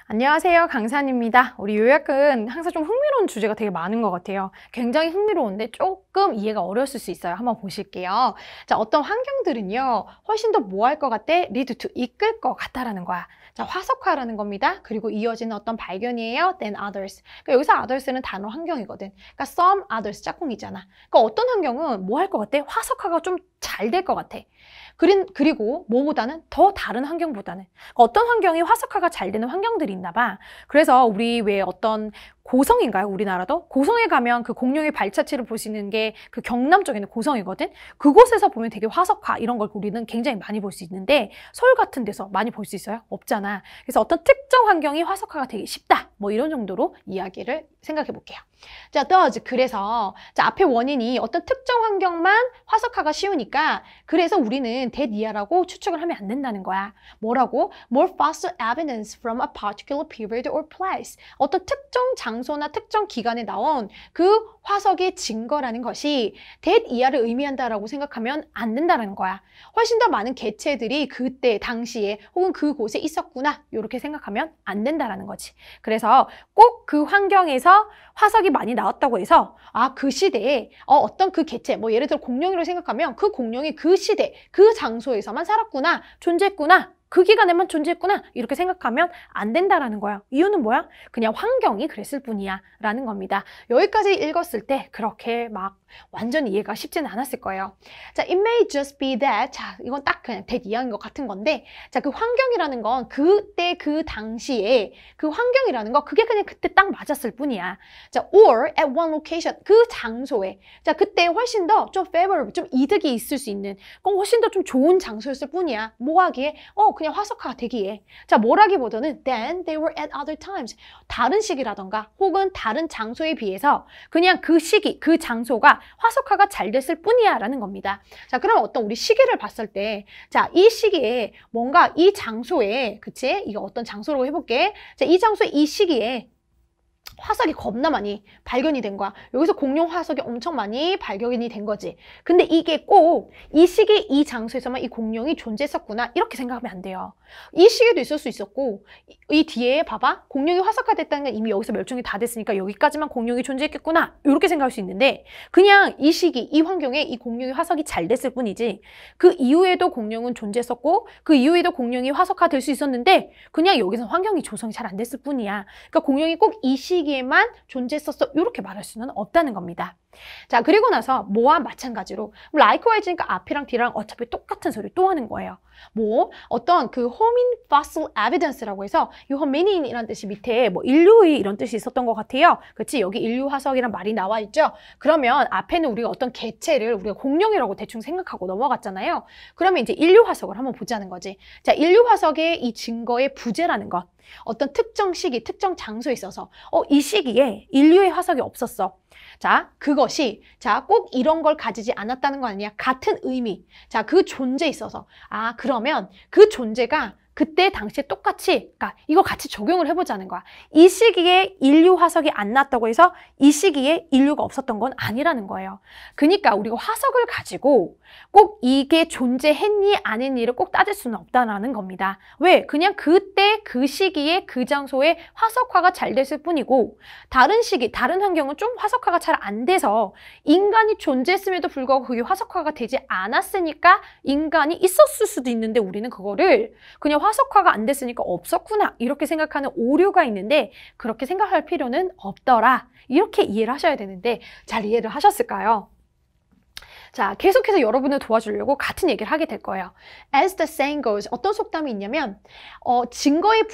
안녕하세요, 강산입니다. 우리 요약은 항상 좀 흥미로운 주제가 되게 많은 것 같아요. 굉장히 흥미로운데 조금 이해가 어려웠을 수 있어요. 한번 보실게요. 자, 어떤 환경들은요, 훨씬 더 뭐 할 것 같아? lead to, 이끌 것 같다라는 거야. 자, 화석화라는 겁니다. 그리고 이어지는 어떤 발견이에요? than others. 그러니까 여기서 others는 단어 환경이거든. 그러니까 some others 짝꿍이잖아. 그러니까 어떤 환경은 뭐 할 것 같아? 화석화가 좀 잘 될 것 같아. 그리고 뭐보다는 더 다른 환경보다는 어떤 환경이 화석화가 잘 되는 환경들이 있나 봐. 그래서 우리 왜 어떤 고성인가요? 우리나라도? 고성에 가면 그 공룡의 발자취를 보시는 게 그 경남 쪽에 있는 고성이거든? 그곳에서 보면 되게 화석화 이런 걸 우리는 굉장히 많이 볼 수 있는데 서울 같은 데서 많이 볼 수 있어요? 없잖아. 그래서 어떤 특정 환경이 화석화가 되기 쉽다. 뭐 이런 정도로 이야기를 생각해 볼게요. 자, does. 그래서 자, 앞에 원인이 어떤 특정 환경만 화석화가 쉬우니까 그래서 우리는 that 이하라고 추측을 하면 안 된다는 거야. 뭐라고? More fossil evidence from a particular period or place. 어떤 특정 장소나 특정 기간에 나온 그 화석의 증거라는 것이 that 이하를 의미한다라고 생각하면 안 된다는 거야. 훨씬 더 많은 개체들이 그때 당시에 혹은 그곳에 있었구나 이렇게 생각하면 안 된다라는 거지. 그래서 꼭 그 환경에서 화석이 많이 나왔다고 해서 그 시대에 어떤 그 개체 뭐 예를 들어 공룡이라고 생각하면 그 공룡이 그 시대 그 장소에서만 살았구나 존재했구나 그 기간에만 존재했구나 이렇게 생각하면 안 된다라는 거야. 이유는 뭐야? 그냥 환경이 그랬을 뿐이야 라는 겁니다. 여기까지 읽었을 때 그렇게 막 완전 이해가 쉽지는 않았을 거예요. 자, it may just be that. 자, 이건 딱 그냥 that 이야기인 것 같은 건데 자, 그 환경이라는 건 그때 그 당시에 그 환경이라는 거 그게 그냥 그때 딱 맞았을 뿐이야. 자, or at one location. 그 장소에 자, 그때 훨씬 더 좀 favorable, 좀 이득이 있을 수 있는 그건 훨씬 더 좀 좋은 장소였을 뿐이야. 뭐 하기에? 그냥 화석화가 되기에. 자, 뭐라기보다는 then they were at other times. 다른 시기라던가 혹은 다른 장소에 비해서 그냥 그 시기, 그 장소가 화석화가 잘 됐을 뿐이야 라는 겁니다. 자, 그럼 어떤 우리 시기를 봤을 때 자, 이 시기에 뭔가 이 장소에 그치? 이거 어떤 장소라고 해볼게. 자, 이 장소에 이 시기에 화석이 겁나 많이 발견이 된 거야. 여기서 공룡 화석이 엄청 많이 발견이 된 거지. 근데 이게 꼭 이 시기, 이 장소에서만 이 공룡이 존재했었구나 이렇게 생각하면 안 돼요. 이 시기도 있을 수 있었고 이 뒤에 봐봐. 공룡이 화석화됐다는 건 이미 여기서 멸종이 다 됐으니까 여기까지만 공룡이 존재했겠구나 이렇게 생각할 수 있는데 그냥 이 시기, 이 환경에 이 공룡이 화석이 잘 됐을 뿐이지 그 이후에도 공룡은 존재했었고 그 이후에도 공룡이 화석화될 수 있었는데 그냥 여기서 환경이 조성이 잘 안 됐을 뿐이야. 그러니까 공룡이 꼭 이 시기에만 존재했었어 이렇게 말할 수는 없다는 겁니다. 자, 그리고 나서 뭐와 마찬가지로 likewise니까 앞이랑 뒤랑 어차피 똑같은 소리 또 하는 거예요. 뭐 어떤 그 homin fossil evidence라고 해서 이 hominin이라는 뜻이 밑에 뭐 인류의 이런 뜻이 있었던 것 같아요. 그렇지? 여기 인류 화석이란 말이 나와 있죠. 그러면 앞에는 우리가 어떤 개체를 우리가 공룡이라고 대충 생각하고 넘어갔잖아요. 그러면 이제 인류 화석을 한번 보자는 거지. 자, 인류 화석의 이 증거의 부재라는 것. 어떤 특정 시기, 특정 장소에 있어서 이 시기에 인류의 화석이 없었어. 자, 그것이 자, 꼭 이런 걸 가지지 않았다는 거 아니야. 같은 의미. 자, 그 존재에 있어서 그러면 그 존재가 그때 당시에 똑같이 그러니까 이거 같이 적용을 해보자는 거야. 이 시기에 인류 화석이 안 났다고 해서 이 시기에 인류가 없었던 건 아니라는 거예요. 그러니까 우리가 화석을 가지고 꼭 이게 존재했니 안 했니를 꼭 따질 수는 없다는 겁니다. 왜? 그냥 그때 그 시기에 그 장소에 화석화가 잘 됐을 뿐이고 다른 시기, 다른 환경은 좀 화석화가 잘 안 돼서 인간이 존재했음에도 불구하고 그게 화석화가 되지 않았으니까 인간이 있었을 수도 있는데 우리는 그거를 그냥 화석화가 안 됐으니까 없었구나 이렇게 생각하는 오류가 있는데 그렇게 생각할 필요는 없더라 이렇게 이해를 하셔야 되는데 잘 이해를 하셨을까요? 자, 계속해서 여러분을 도와주려고 같은 얘기를 하게 될 거예요. As the saying goes, 어떤 속담이 있냐면 증거의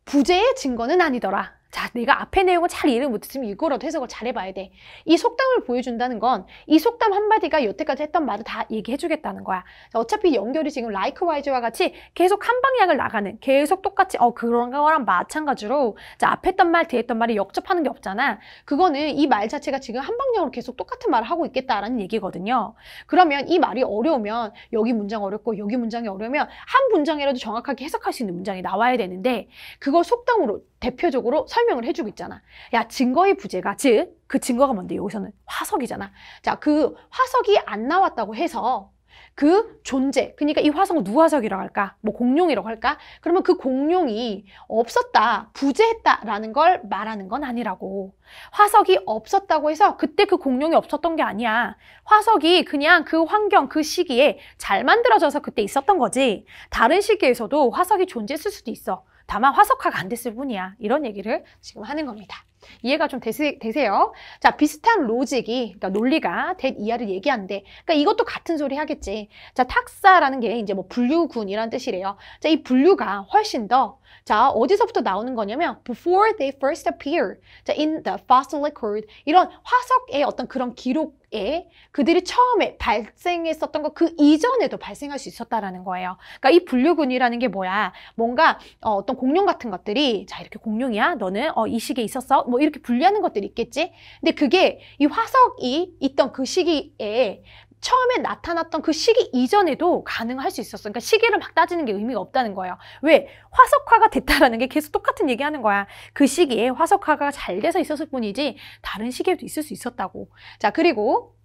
부재의 증거는 아니더라. 자, 내가 앞에 내용을 잘 이해를 못했으면 이거라도 해석을 잘해봐야 돼. 이 속담을 보여준다는 건 이 속담 한마디가 여태까지 했던 말을 다 얘기해주겠다는 거야. 자, 어차피 연결이 지금 likewise와 같이 계속 한 방향을 나가는 계속 똑같이 그런 거랑 마찬가지로 자, 앞에 했던 말, 뒤에 했던 말이 역접하는 게 없잖아. 그거는 이 말 자체가 지금 한 방향으로 계속 똑같은 말을 하고 있겠다라는 얘기거든요. 그러면 이 말이 어려우면 여기 문장 어렵고 여기 문장이 어려우면 한 문장이라도 정확하게 해석할 수 있는 문장이 나와야 되는데 그걸 속담으로 대표적으로 설명을 해주고 있잖아. 야, 증거의 부재가 즉 그 증거가 뭔데? 여기서는 화석이잖아. 자, 그 화석이 안 나왔다고 해서 그 존재, 그러니까 이 화성을 누화석이라고 할까? 뭐 공룡이라고 할까? 그러면 그 공룡이 없었다, 부재했다라는 걸 말하는 건 아니라고. 화석이 없었다고 해서 그때 그 공룡이 없었던 게 아니야. 화석이 그냥 그 환경, 그 시기에 잘 만들어져서 그때 있었던 거지. 다른 시기에서도 화석이 존재했을 수도 있어. 다만 화석화가 안 됐을 뿐이야. 이런 얘기를 지금 하는 겁니다. 이해가 좀 되세요? 자, 비슷한 로직이, 그러니까 논리가 that 이하를 얘기하는데, 그러니까 이것도 같은 소리 하겠지. 자, 탁사라는 게 이제 뭐 분류군이라는 뜻이래요. 자, 이 분류가 훨씬 더, 자, 어디서부터 나오는 거냐면, before they first appear, 자, in the fossil record, 이런 화석의 어떤 그런 기록에 그들이 처음에 발생했었던 거 그 이전에도 발생할 수 있었다라는 거예요. 그러니까 이 분류군이라는 게 뭐야? 뭔가 어떤 공룡 같은 것들이, 자, 이렇게 공룡이야? 너는 이 시기에 있었어? 뭐 이렇게 분류하는 것들이 있겠지? 근데 그게 이 화석이 있던 그 시기에 처음에 나타났던 그 시기 이전에도 가능할 수 있었어. 그러니까 시기를 막 따지는 게 의미가 없다는 거예요. 왜? 화석화가 됐다라는 게 계속 똑같은 얘기하는 거야. 그 시기에 화석화가 잘 돼서 있었을 뿐이지 다른 시기에도 있을 수 있었다고. 자, 그리고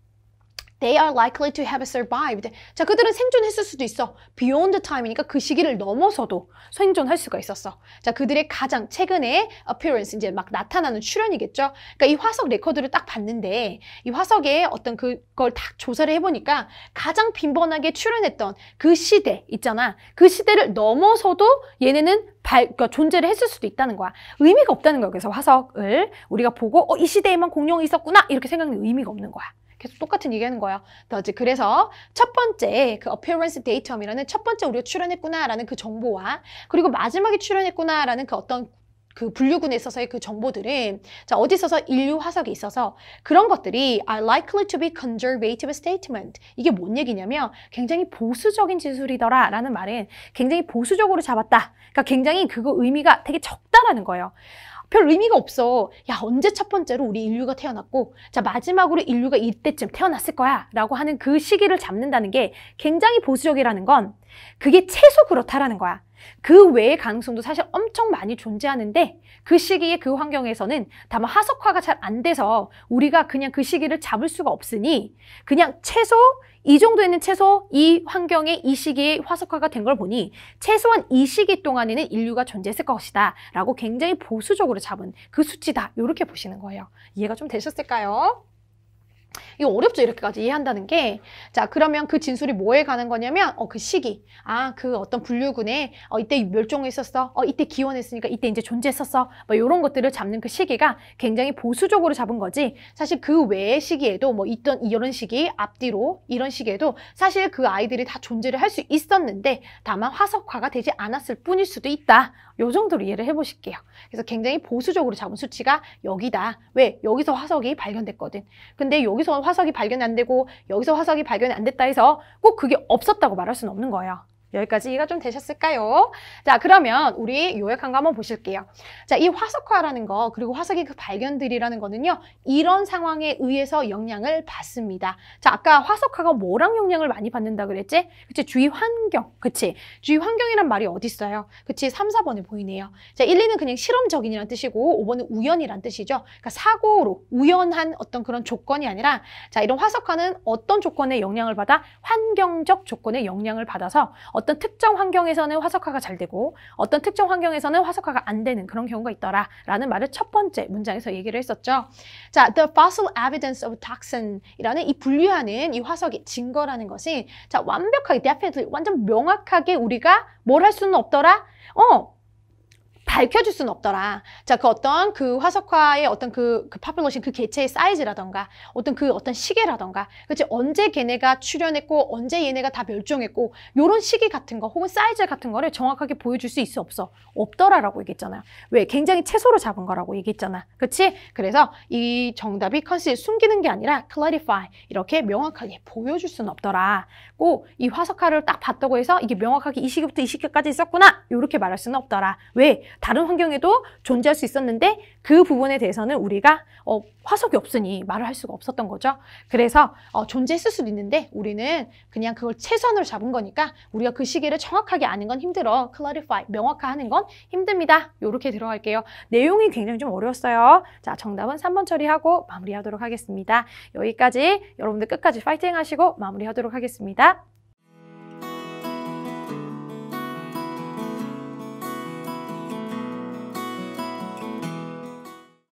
They are likely to have survived. 자, 그들은 생존했을 수도 있어. Beyond time이니까 그 시기를 넘어서도 생존할 수가 있었어. 자, 그들의 가장 최근의 appearance, 이제 막 나타나는 출현이겠죠. 그러니까 이 화석 레코드를 딱 봤는데 이 화석의 어떤 그걸 딱 조사를 해보니까 가장 빈번하게 출현했던 그 시대 있잖아. 그 시대를 넘어서도 얘네는 그러니까 존재를 했을 수도 있다는 거야. 의미가 없다는 거야. 그래서 화석을 우리가 보고 이 시대에만 공룡이 있었구나 이렇게 생각하는 의미가 없는 거야. 계속 똑같은 얘기하는 거예요. 그래서 첫 번째 그 appearance datum이라는 첫 번째 우리가 출현했구나라는 그 정보와 그리고 마지막에 출현했구나라는 그 어떤 그 분류군에 있어서의 그 정보들은 자, 어디 있어서 인류 화석에 있어서 그런 것들이 are likely to be conservative statement. 이게 뭔 얘기냐면 굉장히 보수적인 진술이더라 라는 말은 굉장히 보수적으로 잡았다. 그러니까 굉장히 그거 의미가 되게 적다라는 거예요. 별 의미가 없어. 야, 언제 첫 번째로 우리 인류가 태어났고 자, 마지막으로 인류가 이때쯤 태어났을 거야 라고 하는 그 시기를 잡는다는 게 굉장히 보수적이라는 건 그게 최소 그렇다라는 거야. 그 외의 가능성도 사실 엄청 많이 존재하는데 그 시기에 그 환경에서는 다만 화석화가 잘 안 돼서 우리가 그냥 그 시기를 잡을 수가 없으니 그냥 최소 이 정도에는 최소 이 환경에 이 시기에 화석화가 된 걸 보니 최소한 이 시기 동안에는 인류가 존재했을 것이다 라고 굉장히 보수적으로 잡은 그 수치다 이렇게 보시는 거예요. 이해가 좀 되셨을까요? 이거 어렵죠, 이렇게까지 이해한다는 게. 자, 그러면 그 진술이 뭐에 가는 거냐면 그 시기. 아, 그 어떤 분류군에 이때 멸종했었어. 이때 기원했으니까 이때 이제 존재했었어. 뭐 이런 것들을 잡는 그 시기가 굉장히 보수적으로 잡은 거지. 사실 그 외의 시기에도 뭐 있던 이런 시기 앞뒤로 이런 시기에도 사실 그 아이들이 다 존재를 할 수 있었는데 다만 화석화가 되지 않았을 뿐일 수도 있다. 요 정도로 이해를 해보실게요. 그래서 굉장히 보수적으로 잡은 수치가 여기다. 왜? 여기서 화석이 발견됐거든. 근데 여기서 화석이 발견이 안 되고 여기서 화석이 발견이 안 됐다 해서 꼭 그게 없었다고 말할 수는 없는 거예요. 여기까지 이해가 좀 되셨을까요? 자, 그러면 우리 요약한 거 한번 보실게요. 자, 이 화석화라는 거 그리고 화석의 그 발견들이라는 거는요. 이런 상황에 의해서 영향을 받습니다. 자, 아까 화석화가 뭐랑 영향을 많이 받는다 그랬지? 그치? 주위 환경. 그치? 주위 환경이란 말이 어디 있어요? 그치? 3, 4번에 보이네요. 자, 1, 2는 그냥 실험적인이란 뜻이고 5번은 우연이란 뜻이죠. 그러니까 사고로 우연한 어떤 그런 조건이 아니라 자, 이런 화석화는 어떤 조건에 영향을 받아? 환경적 조건에 영향을 받아서 어떤 특정 환경에서는 화석화가 잘 되고 어떤 특정 환경에서는 화석화가 안 되는 그런 경우가 있더라 라는 말을 첫 번째 문장에서 얘기를 했었죠. 자, the fossil evidence of toxin이라는 이 분류하는 이 화석의 증거라는 것이 자, 완벽하게 definitely 완전 명확하게 우리가 뭘 할 수는 없더라? 밝혀줄 수는 없더라. 자, 그 어떤 그 화석화의 어떤 그 population, 그 개체의 사이즈라던가 어떤 시계라던가 그치? 언제 걔네가 출현했고 언제 얘네가 다 멸종했고 요런 시기 같은 거 혹은 사이즈 같은 거를 정확하게 보여줄 수 있어 없어? 없더라라고 얘기했잖아요. 왜? 굉장히 채소로 잡은 거라고 얘기했잖아. 그치? 그래서 이 정답이 conceal, 숨기는 게 아니라 clarify, 이렇게 명확하게 보여줄 수는 없더라. 꼭 이 화석화를 딱 봤다고 해서 이게 명확하게 이 시기부터 이 시기까지 있었구나 이렇게 말할 수는 없더라. 왜? 다른 환경에도 존재할 수 있었는데 그 부분에 대해서는 우리가 화석이 없으니 말을 할 수가 없었던 거죠. 그래서 존재했을 수도 있는데 우리는 그냥 그걸 최선으로 잡은 거니까 우리가 그 시기를 정확하게 아는 건 힘들어. clarify, 명확화하는 건 힘듭니다. 이렇게 들어갈게요. 내용이 굉장히 좀 어려웠어요. 자, 정답은 3번 처리하고 마무리하도록 하겠습니다. 여기까지 여러분들 끝까지 파이팅 하시고 마무리하도록 하겠습니다.